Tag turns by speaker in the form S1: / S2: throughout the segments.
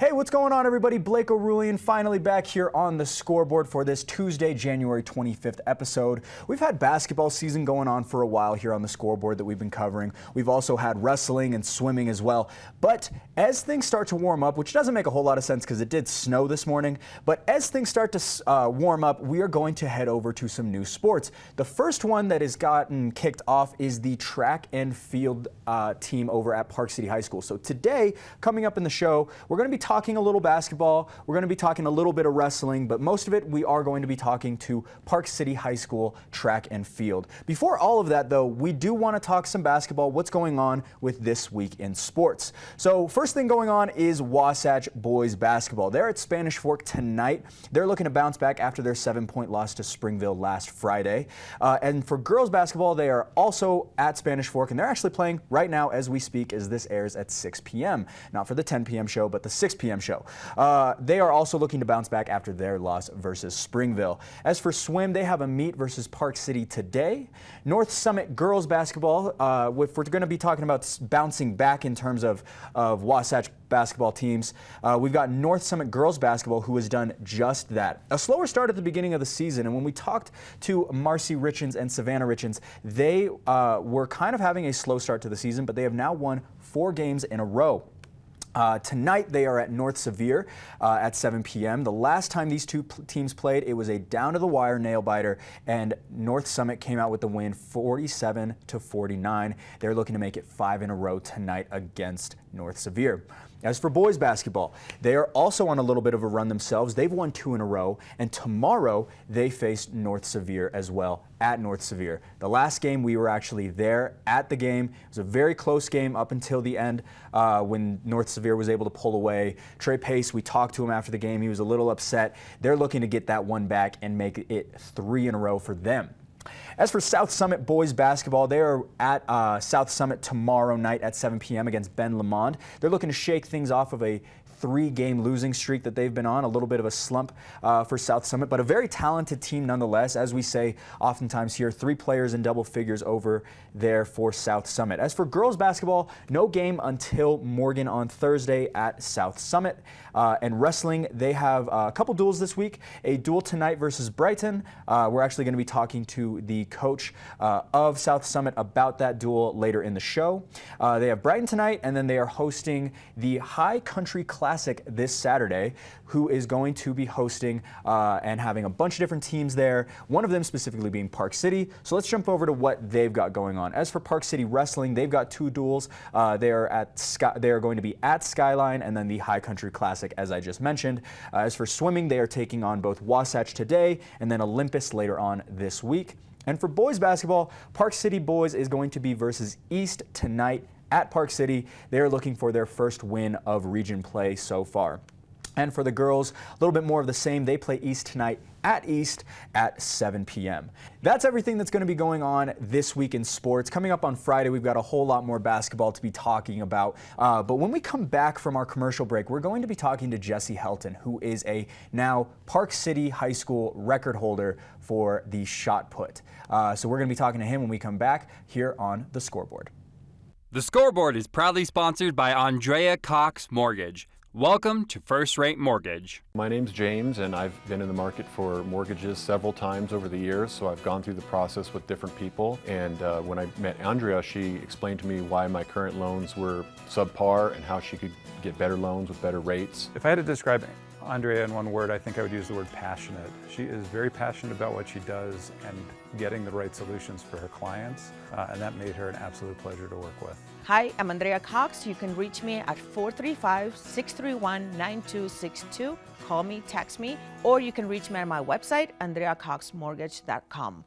S1: Hey, what's going on, everybody? Blake O'Rulian finally back here on the scoreboard for this Tuesday, January 25th episode. We've had basketball season going on for a while here on the scoreboard that we've been covering. We've also had wrestling and swimming as well. But as things start to warm up, which doesn't make a whole lot of sense because it did snow this morning, but as things start to warm up, we are going to head over to some new sports. The first one that has gotten kicked off is the track and field team over at Park City High School. So today, coming up in the show, we're going to be talking a little basketball, we're going to be talking a little bit of wrestling, but most of it we are going to be talking to Park City High School track and field. Before all of that though, we do want to talk some basketball, what's going on with this week in sports. So first thing going on is Wasatch boys basketball. They're at Spanish Fork tonight. They're looking to bounce back after their 7-point loss to Springville last Friday. And for girls basketball, they are also at Spanish Fork, and they're actually playing right now as we speak, as this airs at 6 p.m. Not for the 10 p.m. show, but the 6 p.m. show. They are also looking to bounce back after their loss versus Springville. As for swim, they have a meet versus Park City today. North Summit girls basketball, if we're going to be talking about bouncing back in terms of Wasatch basketball teams, we've got North Summit girls basketball who has done just that. A slower start at the beginning of the season, and when we talked to Marcy Richens and Savannah Richens, they were kind of having a slow start to the season, but they have now won 4 games in a row. Tonight they are at North Sevier at 7 p.m. The last time these two teams played, it was a down-to-the-wire nail-biter, and North Summit came out with the win 47-49. They're looking to make it 5 in a row tonight against North Sevier. As for boys basketball, they are also on a little bit of a run themselves. They've won 2 in a row, and tomorrow they face North Sevier as well at North Sevier. The last game, we were actually there at the game. It was a very close game up until the end when North Sevier was able to pull away. Trey Pace, we talked to him after the game. He was a little upset. They're looking to get that one back and make it 3 in a row for them. As for South Summit boys basketball, they are at South Summit tomorrow night at 7 p.m. against Ben Lamond. They're looking to shake things off of a 3-game losing streak that they've been on, a little bit of a slump for South Summit, but a very talented team nonetheless. As we say oftentimes here, 3 players in double figures over there for South Summit. As for girls basketball, no game until Morgan on Thursday at South Summit. And wrestling, they have a couple duels this week, a duel tonight versus Brighton. We're actually going to be talking to the coach of South Summit about that duel later in the show. They have Brighton tonight, and then they are hosting the High Country Classic this Saturday, who is going to be hosting and having a bunch of different teams there, one of them specifically being Park City. So let's jump over to what they've got going on. As for Park City Wrestling, they've got 2 duels. They are going to be at Skyline and then the High Country Classic, as I just mentioned. As for swimming, they are taking on both Wasatch today and then Olympus later on this week. And for boys basketball, Park City boys is going to be versus East tonight at Park City. They are looking for their first win of region play so far. And for the girls, a little bit more of the same. They play East tonight at East at 7 p.m. That's everything that's going to be going on this week in sports. Coming up on Friday, we've got a whole lot more basketball to be talking about. But when we come back from our commercial break, we're going to be talking to Jesse Helton, who is a now Park City High School record holder for the shot put. So we're going to be talking to him when we come back here on the Scoreboard.
S2: The Scoreboard is proudly sponsored by Andrea Cox Mortgage. Welcome to First Rate Mortgage.
S3: My name's James, and I've been in the market for mortgages several times over the years, so I've gone through the process with different people. And when I met Andrea, she explained to me why my current loans were subpar and how she could get better loans with better rates.
S4: If I had to describe Andrea in one word, I think I would use the word passionate. She is very passionate about what she does and getting the right solutions for her clients, and that made her an absolute pleasure to work with.
S5: Hi, I'm Andrea Cox. You can reach me at 435-631-9262. Call me, text me, or you can reach me on my website, andreacoxmortgage.com.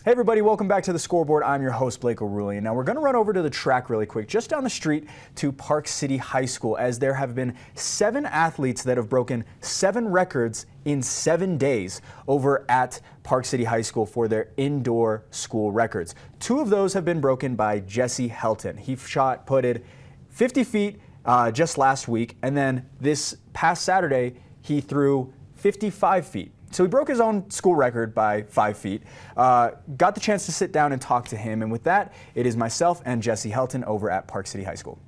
S1: Hey everybody, welcome back to the Scoreboard. I'm your host, Blake O'Rulian. Now we're going to run over to the track really quick, just down the street to Park City High School, as there have been 7 athletes that have broken 7 records in 7 days over at Park City High School for their indoor school records. 2 of those have been broken by Jesse Helton. He putted 50 feet just last week, and then this past Saturday he threw 55 feet. So he broke his own school record by 5 feet. Got the chance to sit down and talk to him. And with that, it is myself and Jesse Helton over at Park City High School.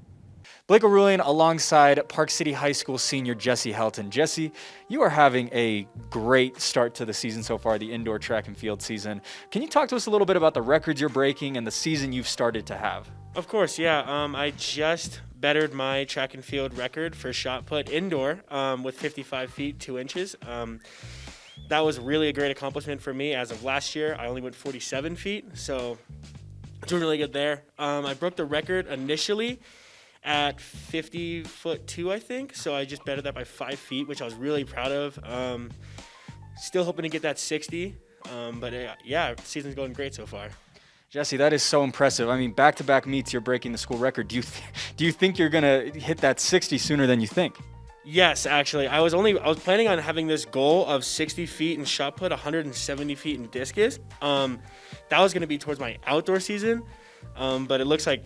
S1: Blake O'Rulian alongside Park City High School senior Jesse Helton. Jesse, you are having a great start to the season so far, the indoor track and field season. Can you talk to us a little bit about the records you're breaking and the season you've started to have?
S6: Of course, yeah. I just bettered my track and field record for shot put indoor with 55 feet 2 inches. That was really a great accomplishment for me. As of last year, I only went 47 feet, so doing really good there. I broke the record initially at 50'2", I think. So I just bettered that by 5 feet, which I was really proud of. Still hoping to get that 60, but yeah, season's going great so far.
S1: Jesse, that is so impressive. I mean, back-to-back meets, you're breaking the school record. Do you think you're gonna hit that 60 sooner than you think?
S6: Yes, actually. I was planning on having this goal of 60 feet in shot put, 170 feet in discus. That was gonna be towards my outdoor season, but it looks like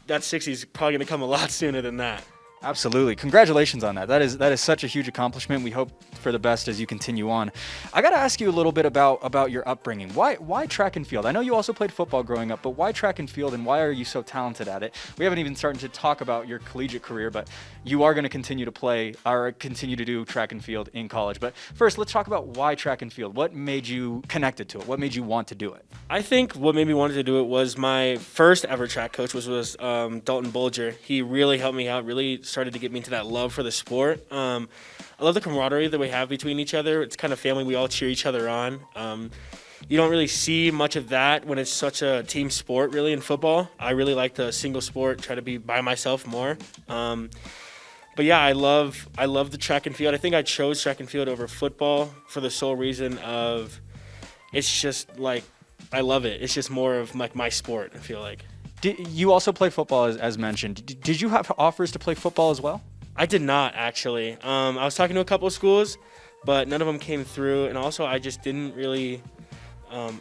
S6: that 60 is probably going to come a lot sooner than that.
S1: Absolutely. Congratulations on that. That is such a huge accomplishment. We hope for the best as you continue on. I got to ask you a little bit about your upbringing. Why track and field? I know you also played football growing up, but why track and field, and why are you so talented at it? We haven't even started to talk about your collegiate career, but you are going to continue to play or continue to do track and field in college. But first, let's talk about why track and field. What made you connected to it? What made you want to do it?
S6: I think what made me want to do it was my first ever track coach was Dalton Bolger. He really helped me out, really started to get me into that love for the sport. I love the camaraderie that we have between each other. It's kind of family. We all cheer each other on. You don't really see much of that when it's such a team sport, really, in football. I really like the single sport, try to be by myself more. But yeah, I love the track and field. I think I chose track and field over football for the sole reason of it's just like I love it. It's just more of like my sport, I feel like.
S1: You also play football, as mentioned. Did you have offers to play football as well?
S6: I did not, actually. I was talking to a couple of schools, but none of them came through. And also, I just didn't really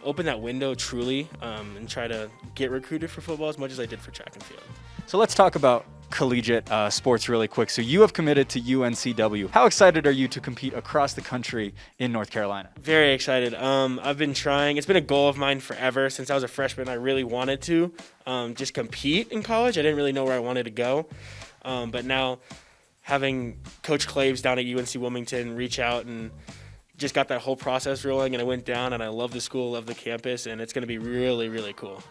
S6: open that window truly and try to get recruited for football as much as I did for track and field.
S1: So let's talk about collegiate sports really quick. So you have committed to UNCW. How excited are you to compete across the country in North Carolina?
S6: Very excited. I've been trying. It's been a goal of mine forever. Since I was a freshman, I really wanted to just compete in college. I didn't really know where I wanted to go. But now having Coach Claves down at UNC Wilmington reach out and just got that whole process rolling, and I went down and I love the school, love the campus, and it's going to be really, really cool.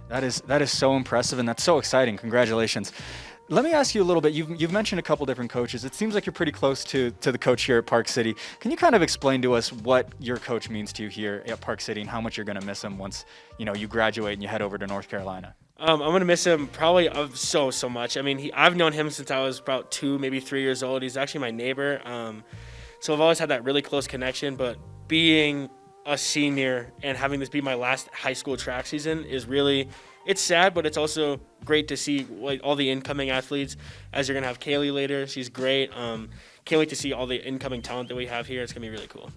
S1: That is so impressive, and that's so exciting. Congratulations. Let me ask you a little bit. You've mentioned a couple different coaches. It seems like you're pretty close to the coach here at Park City. Can you kind of explain to us what your coach means to you here at Park City and how much you're going to miss him once you graduate and you head over to North Carolina?
S6: I'm going to miss him probably so much. I mean, I've known him since I was about 2, maybe 3 years old. He's actually my neighbor. So I've always had that really close connection, but being a senior and having this be my last high school track season is really, it's sad, but it's also great to see all the incoming athletes, as you're going to have Kaylee later. She's great. Can't wait to see all the incoming talent that we have here. It's going to be really cool.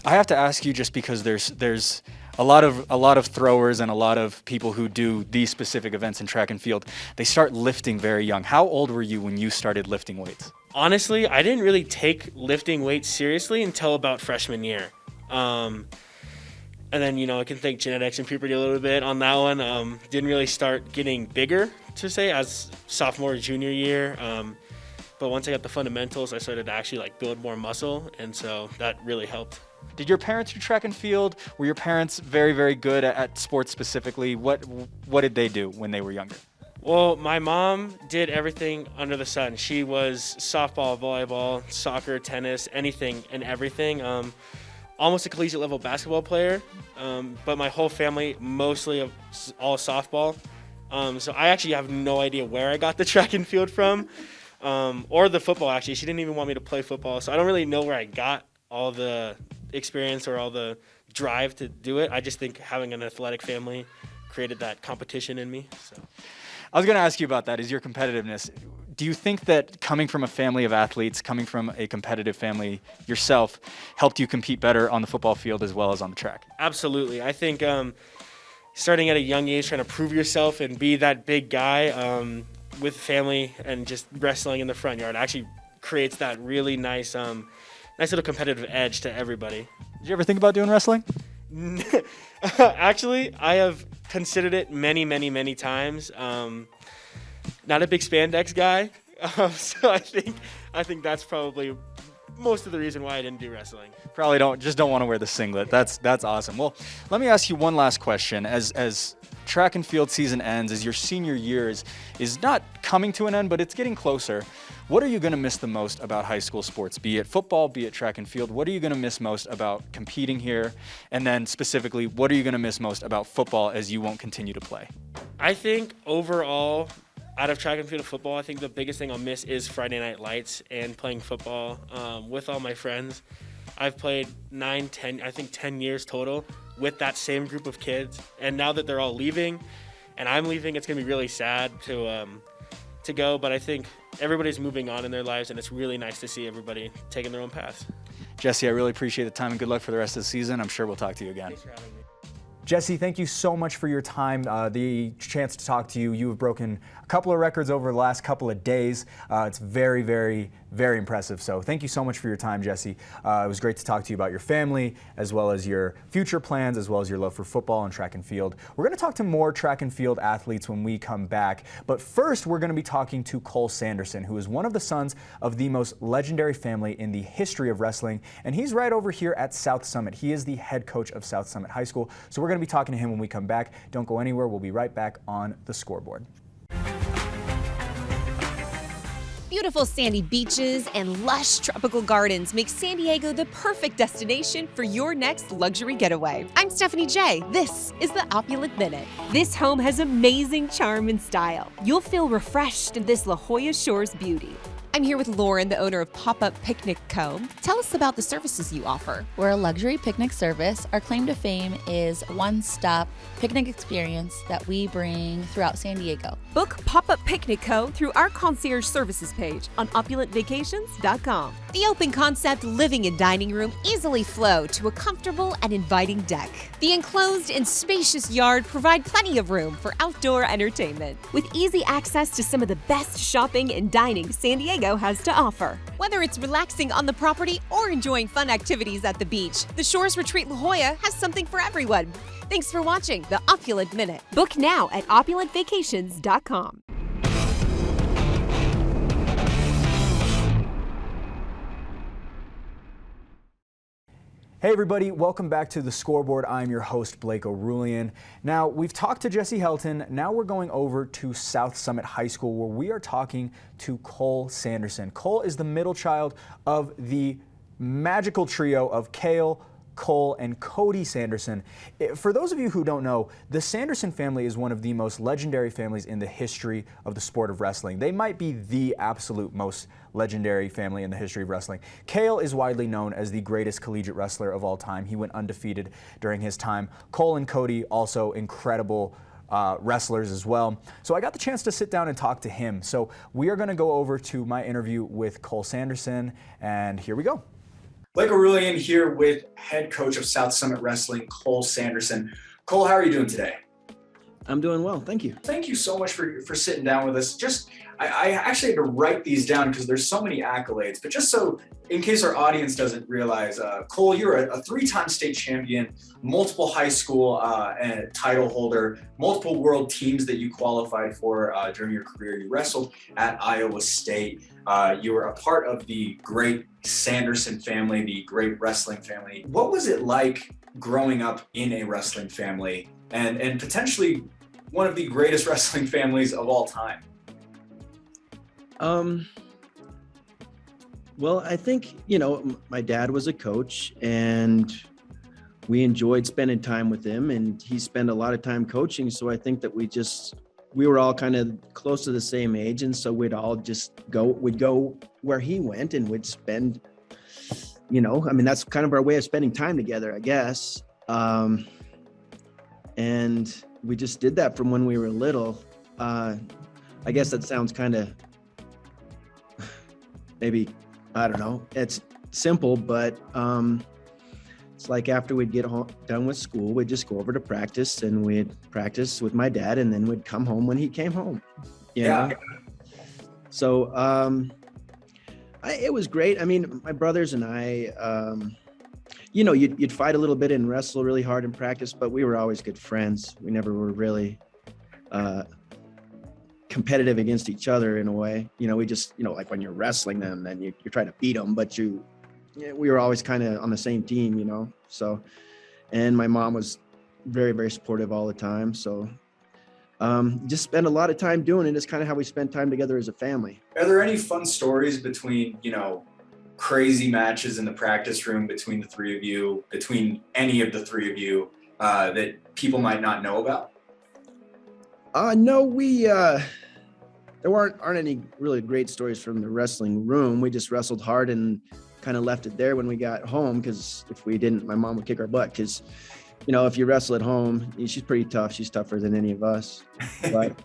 S1: I have to ask you, just because there's a lot of throwers and a lot of people who do these specific events in track and field, they start lifting very young. How old were you when you started lifting weights?
S6: Honestly, I didn't really take lifting weights seriously until about freshman year. And then, I can thank genetics and puberty a little bit on that one. Didn't really start getting bigger, to say, as sophomore, junior year. But once I got the fundamentals, I started to actually build more muscle, and so that really helped.
S1: Did your parents do track and field? Were your parents very, very good at sports specifically? What did they do when they were younger?
S6: Well, my mom did everything under the sun. She was softball, volleyball, soccer, tennis, anything and everything. Almost a collegiate level basketball player, but my whole family mostly all softball. So I actually have no idea where I got the track and field from, or the football. Actually, she didn't even want me to play football, so I don't really know where I got all the experience or all the drive to do it. I just think having an athletic family created that competition in me. So.
S1: I was going to ask you about that, is your competitiveness. Do you think that coming from a family of athletes, coming from a competitive family yourself, helped you compete better on the football field as well as on the track?
S6: Absolutely. I think starting at a young age, trying to prove yourself and be that big guy with family and just wrestling in the front yard actually creates that really nice little competitive edge to everybody.
S1: Did you ever think about doing wrestling?
S6: Actually, I have considered it many, many, many times. Not a big spandex guy, so I think that's probably most of the reason why I didn't do wrestling.
S1: Probably don't want to wear the singlet. That's awesome. Well, let me ask you one last question. As track and field season ends, as your senior year is not coming to an end, but it's getting closer, what are you going to miss the most about high school sports? Be it football, be it track and field, what are you going to miss most about competing here? And then specifically, what are you going to miss most about football as you won't continue to play?
S6: I think overall, out of track and field football, I think the biggest thing I'll miss is Friday night lights and playing football with all my friends. I've played 10 years total with that same group of kids. And now that they're all leaving and I'm leaving, it's going to be really sad to go. But I think everybody's moving on in their lives, and it's really nice to see everybody taking their own paths.
S1: Jesse, I really appreciate the time and good luck for the rest of the season. I'm sure we'll talk to you again.
S6: Thanks for having me.
S1: Jesse, thank you so much for your time, the chance to talk to you. You have broken a couple of records over the last couple of days. It's very, very, very impressive. So thank you so much for your time, Jesse. It was great to talk to you about your family, as well as your future plans, as well as your love for football and track and field. We're going to talk to more track and field athletes when we come back. But first, we're going to be talking to Cole Sanderson, who is one of the sons of the most legendary family in the history of wrestling. And he's right over here at South Summit. He is the head coach of South Summit High School. So we're going to be talking to him when we come back. Don't go anywhere. We'll be right back on the Scoreboard.
S7: Beautiful sandy beaches and lush tropical gardens make San Diego the perfect destination for your next luxury getaway. I'm Stephanie J. This is the Opulent Minute. This home has amazing charm and style. You'll feel refreshed in this La Jolla Shores beauty. I'm here with Lauren, the owner of Pop-Up Picnic Co. Tell us about the services you offer.
S8: We're a luxury picnic service. Our claim to fame is one-stop picnic experience that we bring throughout San Diego.
S7: Book Pop-Up Picnic Co. through our concierge services page on opulentvacations.com. The open concept living and dining room easily flow to a comfortable and inviting deck. The enclosed and spacious yard provide plenty of room for outdoor entertainment. With easy access to some of the best shopping and dining San Diego has to offer. Whether it's relaxing on the property or enjoying fun activities at the beach, the Shores Retreat La Jolla has something for everyone. Thanks for watching the Opulent Minute. Book now at opulentvacations.com.
S1: Hey everybody, welcome back to the Scoreboard. I'm your host, Blake O'Rulian. Now, we've talked to Jesse Helton. Now we're going over to South Summit High School, where we are talking to Cole Sanderson. Cole is the middle child of the magical trio of Kale, Cole, and Cody Sanderson. For those of you who don't know, the Sanderson family is one of the most legendary families in the history of the sport of wrestling. They might be the absolute most legendary family in the history of wrestling. Kale is widely known as the greatest collegiate wrestler of all time. He went undefeated during his time. Cole and Cody, also incredible wrestlers as well. So I got the chance to sit down and talk to him. So we are going to go over to my interview with Cole Sanderson, and here we go. Blake O'Rulian here with head coach of South Summit Wrestling, Cole Sanderson. Cole, how are you doing today?
S9: I'm doing well, thank you.
S1: Thank you so much for sitting down with us. I actually had to write these down because there's so many accolades, but just so in case our audience doesn't realize, Cole, you're a three-time state champion, multiple high school and title holder, multiple world teams that you qualified for during your career. You wrestled at Iowa State. You were a part of the great Sanderson family, the great wrestling family. What was it like growing up in a wrestling family and potentially one of the greatest wrestling families of all time?
S9: Well, I think, my dad was a coach and we enjoyed spending time with him, and he spent a lot of time coaching. So I think that we were all kind of close to the same age. And so we'd go where he went and we'd spend, that's kind of our way of spending time together, I guess. And we just did that from when we were little. I guess that sounds kind of maybe, I don't know, it's simple, but it's like after we'd get done with school, we'd just go over to practice and we'd practice with my dad, and then we'd come home when he came home. You know? So it was great. I mean, my brothers and I, you know, you'd fight a little bit and wrestle really hard in practice, but we were always good friends. We never were really competitive against each other in a way. You know, we just, you know, like when you're wrestling them, then you're trying to beat them, but we were always kind of on the same team, you know. So, and my mom was very, very supportive all the time. So just spend a lot of time doing it. It's kind of how we spend time together as a family.
S1: Are there any fun stories between, you know, crazy matches in the practice room between the three of you, between any of the three of you, that people might not know about?
S9: No, there aren't any really great stories from the wrestling room. We just wrestled hard and kind of left it there when we got home, because if we didn't, my mom would kick our butt. Because, you know, if you wrestle at home, she's pretty tough. She's tougher than any of us. But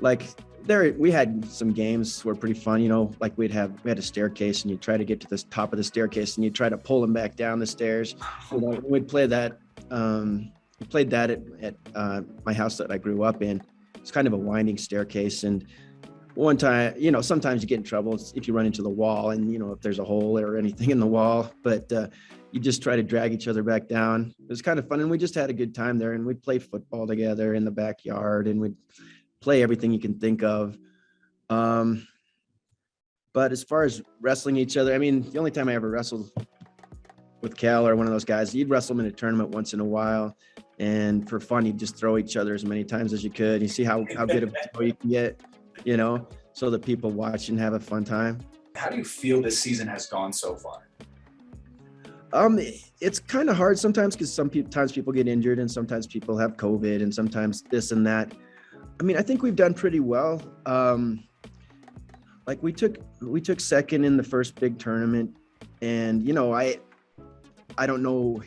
S9: like we had some games were pretty fun. You know, like we had a staircase, and you try to get to the top of the staircase, and you try to pull them back down the stairs. You know, we'd play that. We played that at my house that I grew up in. It's kind of a winding staircase, and one time, you know, sometimes you get in trouble if you run into the wall, and you know, if there's a hole or anything in the wall, but you just try to drag each other back down. It was kind of fun, and we just had a good time there, and we'd play football together in the backyard, and we'd play everything you can think of. But as far as wrestling each other, I mean, the only time I ever wrestled with Cal or one of those guys, you'd wrestle them in a tournament once in a while, and for fun, you'd just throw each other as many times as you could. You see how good of a throw you can get, you know, so that people watch and have a fun time.
S1: How do you feel this season has gone so far?
S9: It's kind of hard sometimes, because sometimes people get injured, and sometimes people have COVID, and sometimes this and that. I mean, I think we've done pretty well. Like we took second in the first big tournament, and you know, I don't know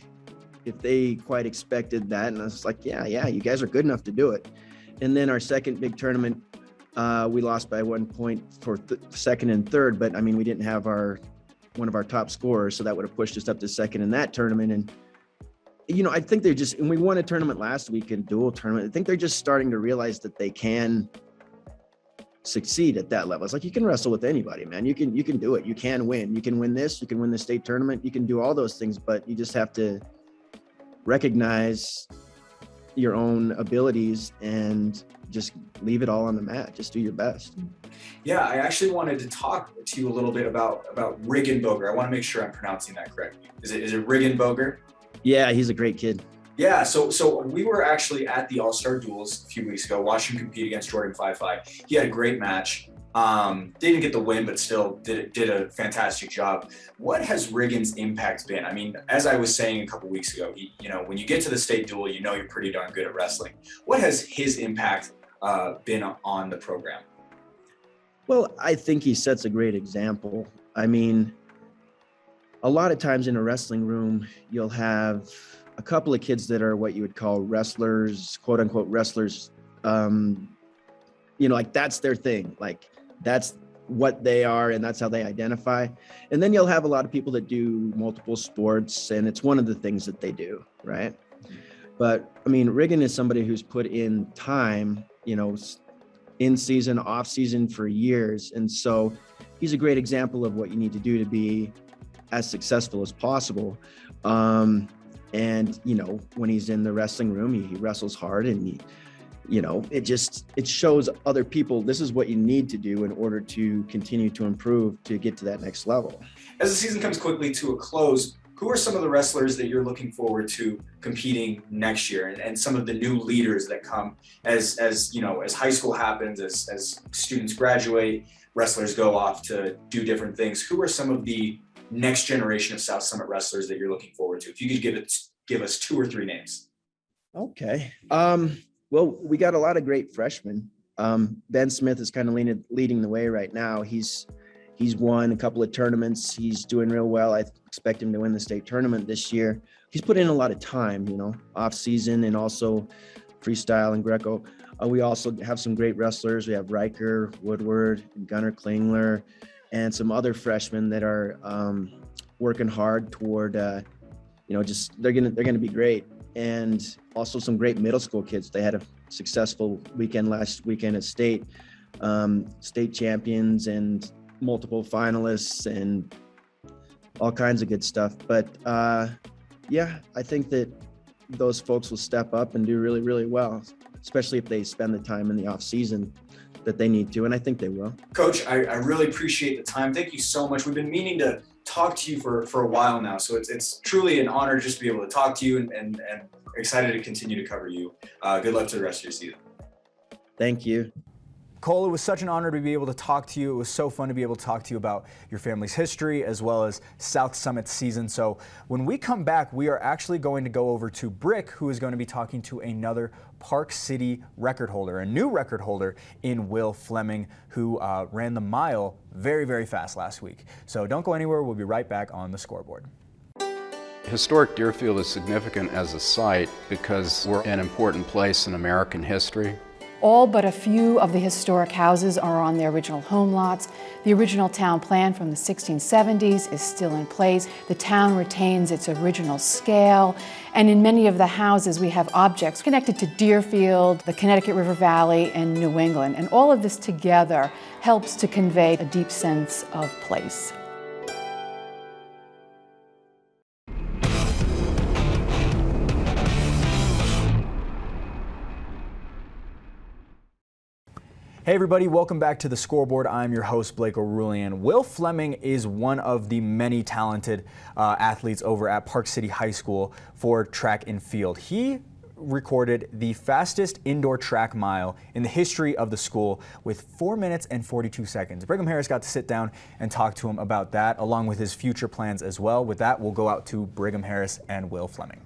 S9: if they quite expected that, and I was like, yeah, you guys are good enough to do it. And then our second big tournament, we lost by 1 point for second and third, but I mean, we didn't have one of our top scorers, so that would have pushed us up to second in that tournament. And you know, I think and we won a tournament last week, in dual tournament. I think they're just starting to realize that they can succeed at that level. It's like, you can wrestle with anybody, man. You can do it. You can win. You can win this. You can win the state tournament. You can do all those things, but you just have to recognize your own abilities and just leave it all on the mat. Just do your best.
S1: Yeah, I actually wanted to talk to you a little bit about Riggenboger. I want to make sure I'm pronouncing that correctly. Is it Riggenboger?
S9: Yeah, he's a great kid.
S1: Yeah, so we were actually at the All-Star Duels a few weeks ago, watching him compete against Jordan 5'5". He had a great match. Didn't get the win, but still did a fantastic job. What has Riggen's impact been? I mean, as I was saying a couple weeks ago, you know, when you get to the state duel, you know you're pretty darn good at wrestling. What has his impact been on the program?
S9: Well, I think he sets a great example. I mean, a lot of times in a wrestling room, you'll have a couple of kids that are what you would call wrestlers, quote unquote wrestlers. You know, like that's their thing. Like that's what they are, and that's how they identify. And then you'll have a lot of people that do multiple sports, and it's one of the things that they do, right? But I mean, Riggen is somebody who's put in time, you know, in season, off season for years. And so he's a great example of what you need to do to be as successful as possible. And, you know, when he's in the wrestling room, he wrestles hard, and you know, it shows other people this is what you need to do in order to continue to improve to get to that next level.
S1: As the season comes quickly to a close, who are some of the wrestlers that you're looking forward to competing next year, and some of the new leaders that come as you know, as high school happens, as students graduate, wrestlers go off to do different things? Who are some of the next generation of South Summit wrestlers that you're looking forward to? If you could give us 2 or 3 names.
S9: Okay. Well, we got a lot of great freshmen. Ben Smith is kind of leading the way right now. He's won a couple of tournaments. He's doing real well. I expect him to win the state tournament this year. He's put in a lot of time, you know, off season, and also freestyle and Greco. We also have some great wrestlers. We have Riker, Woodward, and Gunnar Klingler, and some other freshmen that are working hard toward, you know, just they're gonna be great. And also some great middle school kids. They had a successful weekend last weekend at state champions and multiple finalists, and all kinds of good stuff. But yeah, I think that those folks will step up and do really, really well, especially if they spend the time in the off season that they need to, and I think they will.
S1: Coach, I really appreciate the time. Thank you so much. We've been meaning to talk to you for a while now, so it's truly an honor just to be able to talk to you and excited to continue to cover you. Good luck to the rest of your season.
S9: Thank you.
S1: Cole, it was such an honor to be able to talk to you. It was so fun to be able to talk to you about your family's history as well as South Summit season. So when we come back, we are actually going to go over to Brick, who is going to be talking to another Park City record holder, a new record holder in Will Fleming, who ran the mile very, very fast last week. So don't go anywhere. We'll be right back on the Scoreboard.
S10: Historic Deerfield is significant as a site because we're an important place in American history.
S11: All but a few of the historic houses are on their original home lots. The original town plan from the 1670s is still in place. The town retains its original scale, and in many of the houses we have objects connected to Deerfield, the Connecticut River Valley, and New England. And all of this together helps to convey a deep sense of place.
S1: Hey everybody, welcome back to the Scoreboard. I'm your host, Blake O'Rulian. Will Fleming is one of the many talented athletes over at Park City High School for track and field. He recorded the fastest indoor track mile in the history of the school with 4 minutes and 42 seconds. Brigham Harris got to sit down and talk to him about that, along with his future plans as well. With that, we'll go out to Brigham Harris and Will Fleming.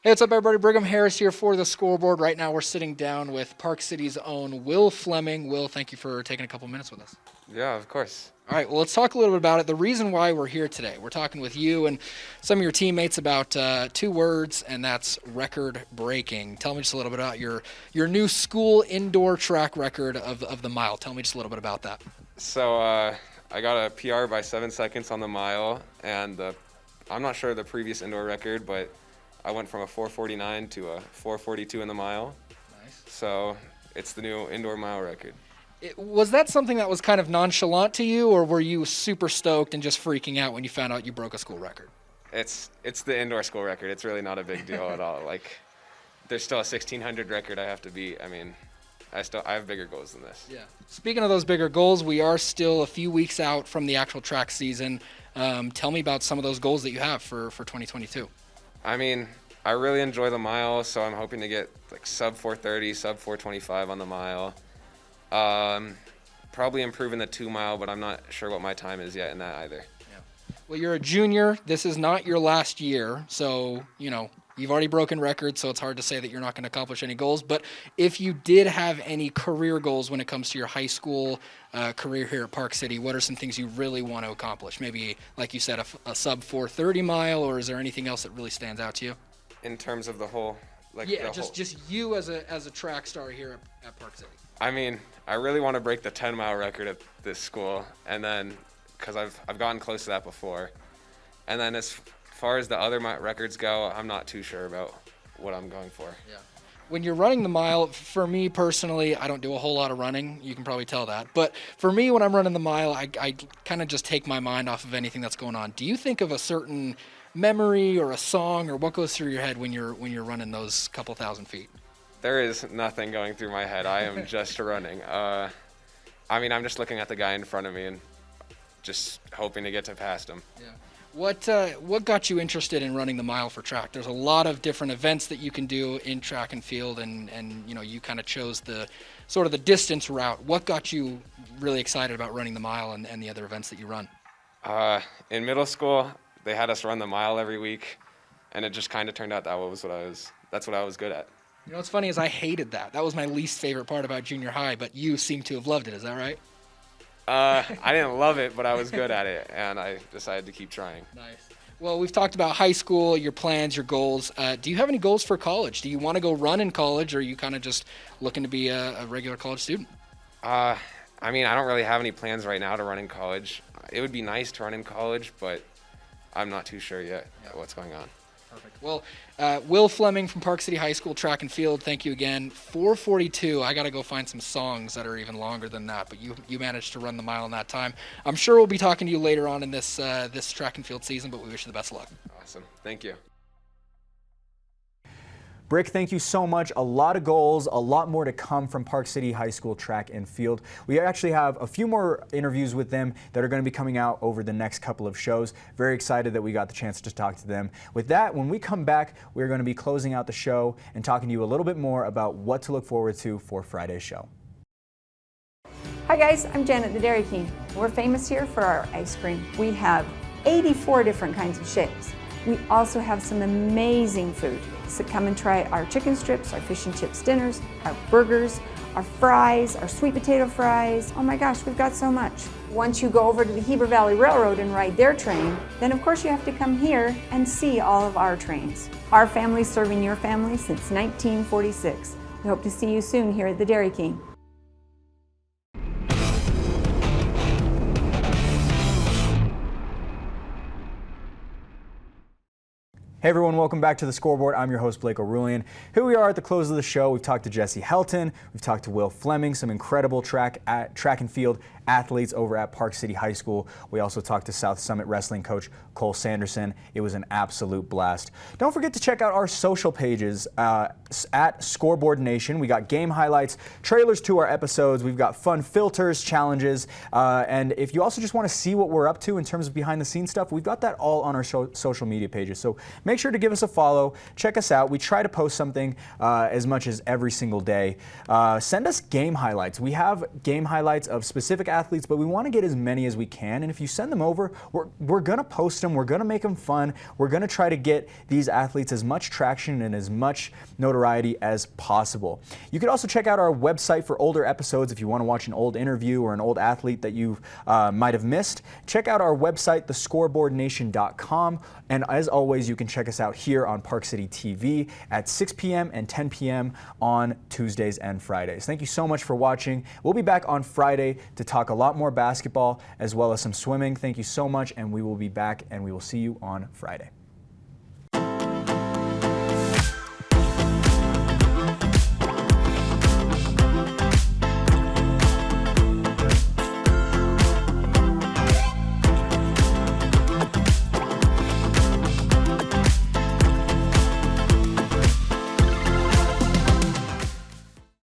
S12: Hey, what's up, everybody? Brigham Harris here for the Scoreboard. Right now, we're sitting down with Park City's own Will Fleming. Will, thank you for taking a couple minutes with us.
S13: Yeah, of course.
S12: All right, well, let's talk a little bit about it. The reason why we're here today, we're talking with you and some of your teammates about two words, and that's record-breaking. Tell me just a little bit about your new school indoor track record of the mile. Tell me just a little bit about that.
S13: So I got a PR by 7 seconds on the mile, and I'm not sure the previous indoor record, but I went from a 4:49 to a 4:42 in the mile.
S12: Nice.
S13: So it's the new indoor mile record.
S12: Was that something that was kind of nonchalant to you, or were you super stoked and just freaking out when you found out you broke a school record?
S13: It's the indoor school record. It's really not a big deal at all. Like, there's still a 1600 record I have to beat. I mean, I have bigger goals than this.
S12: Yeah. Speaking of those bigger goals, we are still a few weeks out from the actual track season. Tell me about some of those goals that you have for 2022.
S13: I mean, I really enjoy the mile, so I'm hoping to get like sub 4:30, sub 4:25 on the mile. Probably improving the 2 mile, but I'm not sure what my time is yet in that either.
S12: Yeah. Well, you're a junior. This is not your last year, so, you've already broken records, so it's hard to say that you're not going to accomplish any goals. But if you did have any career goals when it comes to your high school career here at Park City, what are some things you really want to accomplish? Maybe, like you said, a sub 4:30 mile, or is there anything else that really stands out to you?
S13: In terms of the whole,
S12: just you as a track star here at Park City.
S13: I mean, I really want to break the 10-mile record at this school, and then because I've gotten close to that before, and then as far as the other records go, I'm not too sure about what I'm going for.
S12: Yeah. When you're running the mile, for me personally, I don't do a whole lot of running. You can probably tell that. But for me, when I'm running the mile, I kind of just take my mind off of anything that's going on. Do you think of a certain memory or a song, or what goes through your head when you're running those couple thousand feet?
S13: There is nothing going through my head. I am just running. I mean, I'm just looking at the guy in front of me and just hoping to get to past him.
S12: Yeah. What got you interested in running the mile for track? There's a lot of different events that you can do in track and field, and you kind of chose the sort of the distance route. What got you really excited about running the mile and the other events that you run?
S13: In middle school, they had us run the mile every week, and it just kind of turned out that's what I was good at.
S12: You know what's funny is I hated that. That was my least favorite part about junior high, but you seem to have loved it. Is that right?
S13: I didn't love it, but I was good at it, and I decided to keep trying.
S12: Nice. Well, we've talked about high school, your plans, your goals. Do you have any goals for college? Do you want to go run in college, or are you kind of just looking to be a regular college student?
S13: I mean, I don't really have any plans right now to run in college. It would be nice to run in college, but I'm not too sure yet what's going on.
S12: Perfect. Well, Will Fleming from Park City High School Track and Field, thank you again. 4:42. I got to go find some songs that are even longer than that, but you managed to run the mile in that time. I'm sure we'll be talking to you later on in this this track and field season, but we wish you the best of luck.
S13: Awesome. Thank you.
S1: Brick, thank you so much. A lot of goals, a lot more to come from Park City High School Track and Field. We actually have a few more interviews with them that are going to be coming out over the next couple of shows. Very excited that we got the chance to talk to them. With that, when we come back, we're going to be closing out the show and talking to you a little bit more about what to look forward to for Friday's show.
S14: Hi guys, I'm Janet the Dairy King. We're famous here for our ice cream. We have 84 different kinds of shapes. We also have some amazing food. So come and try our chicken strips, our fish and chips dinners, our burgers, our fries, our sweet potato fries. Oh my gosh, we've got so much. Once you go over to the Heber Valley Railroad and ride their train, then of course you have to come here and see all of our trains. Our family's serving your family since 1946. We hope to see you soon here at the Dairy King.
S1: Hey everyone, welcome back to the Scoreboard. I'm your host, Blake O'Rulian. Here we are at the close of the show. We've talked to Jesse Helton, we've talked to Will Fleming, some incredible track and field athletes over at Park City High School. We also talked to South Summit Wrestling coach Cole Sanderson. It was an absolute blast. Don't forget to check out our social pages at Scoreboard Nation. We got game highlights, trailers to our episodes, we've got fun filters, challenges, and if you also just want to see what we're up to in terms of behind the scenes stuff, we've got that all on our social media pages. So make sure to give us a follow, check us out. We try to post something as much as every single day. Send us game highlights. We have game highlights of specific athletes, but we want to get as many as we can. And if you send them over, we're going to post them. We're going to make them fun. We're going to try to get these athletes as much traction and as much notoriety as possible. You could also check out our website for older episodes if you want to watch an old interview or an old athlete that you might have missed. Check out our website, thescoreboardnation.com. And as always, you can check us out here on Park City TV at 6 p.m. and 10 p.m. on Tuesdays and Fridays. Thank you so much for watching. We'll be back on Friday to talk a lot more basketball as well as some swimming. Thank you so much, and we will be back and we will see you on Friday.